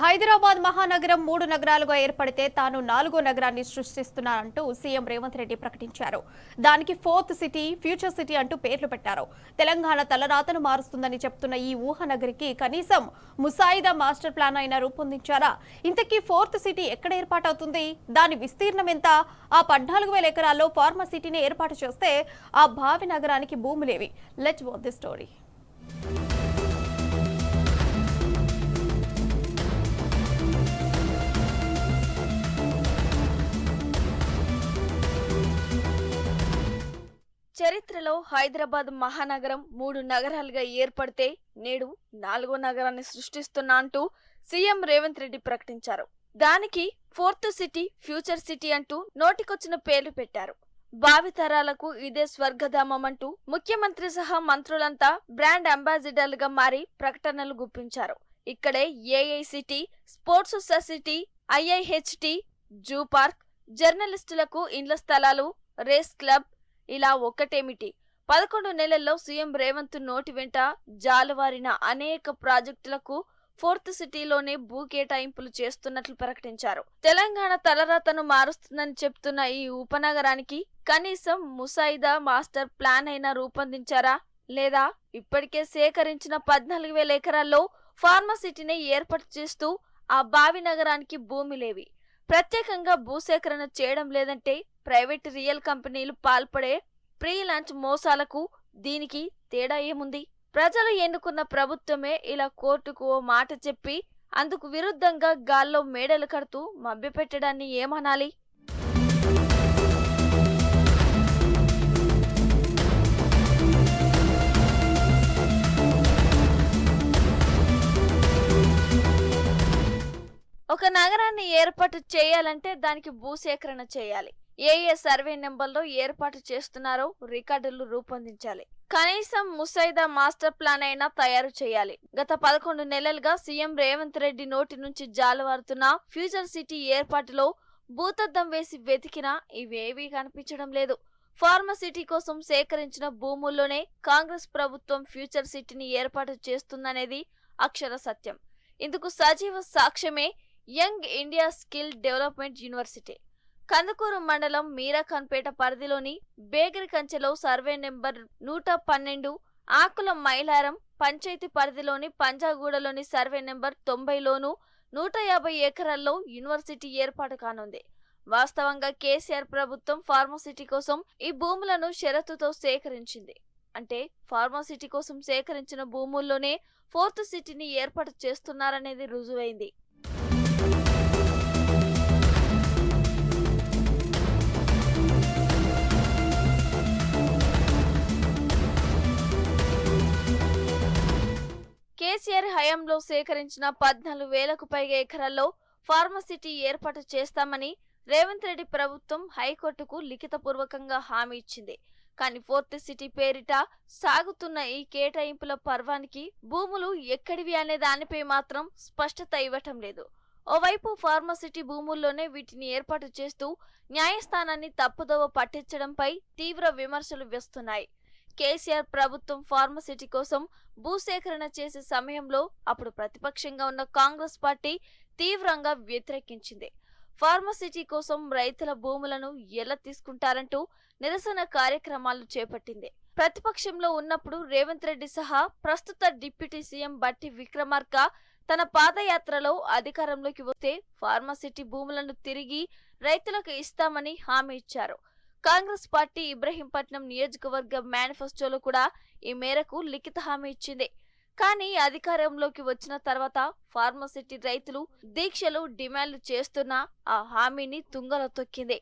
హైదరాబాద్ మహానగరం 3 నగరాలుగా ఏర్పడితే తాను 4వ నగరాన్ని సృష్టిస్తున్నానంటూ సీఎం రేవంత్ రెడ్డి ప్రకటించారు. దానికి ఫోర్త్ సిటీ, ఫ్యూచర్ సిటీ అంటూ పేర్లు పెట్టారు. తెలంగాణ తలరాతను మారుస్తుందని చెప్తున్న ఈ ఊహానగరికి కనీసం ముసాయిదా మాస్టర్ ప్లాన్ అయినా రూపొందించారా? ఇంతకీ ఫోర్త్ సిటీ ఎక్కడ ఏర్పాటవుతుంది? దాని విస్తీర్ణం ఎంత? ఆ 14,000 ఎకరాల్లో ఫార్మా సిటీని ఏర్పాటు చేస్తే ఆ భావి నగరానికి భూములేవి? Let's watch the story. చరిత్రలో హైదరాబాద్ మహానగరం 3 నగరాలుగా ఏర్పడితే నేడు 4వ నగరాన్ని సృష్టిస్తున్నా అంటూ సీఎం రేవంత్ రెడ్డి ప్రకటించారు. దానికి ఫోర్త్ సిటీ, ఫ్యూచర్ సిటీ అంటూ నోటికొచ్చిన పేర్లు పెట్టారు. భావితరాలకు ఇదే స్వర్గధామం అంటూ ముఖ్యమంత్రి సహా మంత్రులంతా బ్రాండ్ అంబాసిడర్లుగా మారి ప్రకటనలు గుప్పించారు. ఇక్కడే AICTE, sports society, IIHT, zoo park, జర్నలిస్టులకు ఇండ్ల స్థలాలు, రేస్ క్లబ్, ఇలా ఒక్కటేమిటి 11 నెలల్లో సీఎం రేవంత్ నోటి వెంట జాలువారిన అనేక ప్రాజెక్టులకు ఫోర్త్ సిటీలోనే భూ కేటాయింపులు చేస్తున్నట్లు ప్రకటించారు. తెలంగాణ తలరాతను మారుస్తుందని చెప్తున్న ఈ ఉపనగరానికి కనీసం ముసాయిదా మాస్టర్ ప్లాన్ అయినా రూపొందించారా? లేదా ఇప్పటికే సేకరించిన 14,000 ఎకరాల్లో ఫార్మా సిటీని ఏర్పాటు చేస్తూ ఆ భావి నగరానికి భూమిలేవి? ప్రత్యేకంగా భూసేకరణ చేయడం లేదంటే ప్రైవేట్ రియల్ కంపెనీలు పాల్పడే ప్రీ లాంచ్ మోసాలకు దీనికి తేడా ఏముంది? ప్రజలు ఎన్నుకున్న ప్రభుత్వమే ఇలా కోర్టుకు ఓ మాట చెప్పి అందుకు విరుద్ధంగా గాల్లో మేడలు కడుతూ మభ్యపెట్టడాన్ని ఏమనాలి? ఒక నగరాన్ని ఏర్పాటు చేయాలంటే దానికి భూసేకరణ చేయాలి. ఏ సర్వే నెంబర్లో ఏర్పాటు చేస్తున్నారో రికార్డులు రూపొందించాలి. కనీసం ముసాయిదా మాస్టర్ ప్లాన్ అయినా తయారు చేయాలి. గత 11 నెలలుగా సీఎం రేవంత్ రెడ్డి నోటి నుంచి జాలువారుతున్న ఫ్యూచర్ సిటీ ఏర్పాటులో భూతద్దం వేసి వెతికినా ఇవేవీ కనిపించడం లేదు. ఫార్మా సిటీ కోసం సేకరించిన భూముల్లోనే కాంగ్రెస్ ప్రభుత్వం ఫ్యూచర్ సిటీని ఏర్పాటు చేస్తుందనేది అక్షర సత్యం. ఇందుకు సజీవ సాక్ష్యమే young India skill development university. Kandukur మండలం మీరాఖాన్పేట పరిధిలోని బేగిరి కంచెలో సర్వే నెంబర్ 112, ఆకుల మైలారం పంచాయతీ పరిధిలోని పంజాగూడలోని సర్వే నెంబర్ 90లోను 150 ఎకరాల్లో యూనివర్సిటీ ఏర్పాటు కానుంది. వాస్తవంగా కేసీఆర్ ప్రభుత్వం ఫార్మాసిటీ కోసం ఈ భూములను షరతుతో సేకరించింది. అంటే ఫార్మాసిటీ కోసం సేకరించిన భూముల్లోనే ఫోర్త్ సిటీని ఏర్పాటు చేస్తున్నారనేది రుజువైంది. కేసీఆర్ హయాంలో సేకరించిన 14,000కు పైగా ఎకరాల్లో ఫార్మాసిటీ ఏర్పాటు చేస్తామని రేవంత్ రెడ్డి ప్రభుత్వం హైకోర్టుకు లిఖితపూర్వకంగా హామీ ఇచ్చింది. కానీ ఫోర్త్ సిటీ పేరిట సాగుతున్న ఈ కేటాయింపుల పర్వానికి భూములు ఎక్కడివి అనే దానిపై మాత్రం స్పష్టత ఇవ్వటం లేదు. ఓవైపు ఫార్మాసిటీ భూముల్లోనే వీటిని ఏర్పాటు చేస్తూ న్యాయస్థానాన్ని తప్పుదోవ పట్టించడంపై తీవ్ర విమర్శలు వస్తున్నాయి. కేసీఆర్ ప్రభుత్వం ఫార్మాసిటీ కోసం భూసేకరణ చేసే సమయంలో అప్పుడు ప్రతిపక్షంగా ఉన్న కాంగ్రెస్ పార్టీ తీవ్రంగా వ్యతిరేకించింది. ఫార్మాసిటీ కోసం రైతుల భూములను ఎలా తీసుకుంటారంటూ నిరసన కార్యక్రమాలు చేపట్టింది. ప్రతిపక్షంలో ఉన్నప్పుడు రేవంత్ రెడ్డి సహా ప్రస్తుత డిప్యూటీ సీఎం బట్టి విక్రమార్క తన పాదయాత్రలో అధికారంలోకి వస్తే ఫార్మాసిటీ భూములను తిరిగి రైతులకు ఇస్తామని హామీ ఇచ్చారు. కాంగ్రెస్ పార్టీ ఇబ్రహీంపట్నం నియోజకవర్గ మేనిఫెస్టోలో కూడా ఈ మేరకు లిఖిత హామీ ఇచ్చింది. కానీ అధికారంలోకి వచ్చిన తర్వాత ఫార్మాసిటీ రైతులు దీక్షలు, డిమాండ్లు చేస్తున్నా ఆ హామీని తుంగలో తొక్కింది.